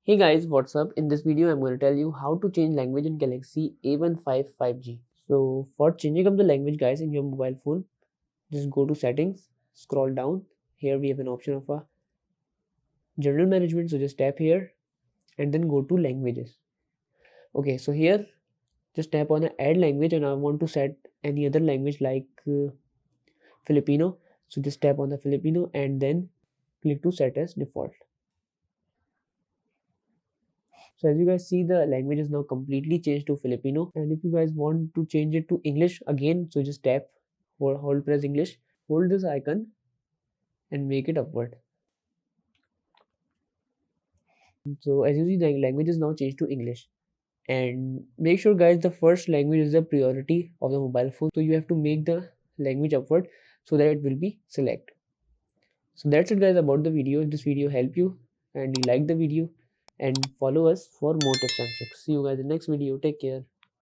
Hey guys, what's up? In this video, I'm going to tell you how to change language in Galaxy A15 5G. So for changing up the language guys in your mobile phone, just go to settings, scroll down. Here we have an option of a general management. So just tap here and then go to languages. Okay, so here just tap on add language and I want to set any other language like Filipino. So just tap on the Filipino and then click to set as default. So as you guys see, the language is now completely changed to Filipino. And if you guys want to change it to English again, so just tap or hold press English, hold this icon and make it upward. So as you see, the language is now changed to English. And make sure guys, the first language is the priority of the mobile phone. So you have to make the language upward so that it will be select. So that's it guys about the video. If this video helped you and you like the video, and follow us for more tips and tricks. See you guys in the next video. Take care.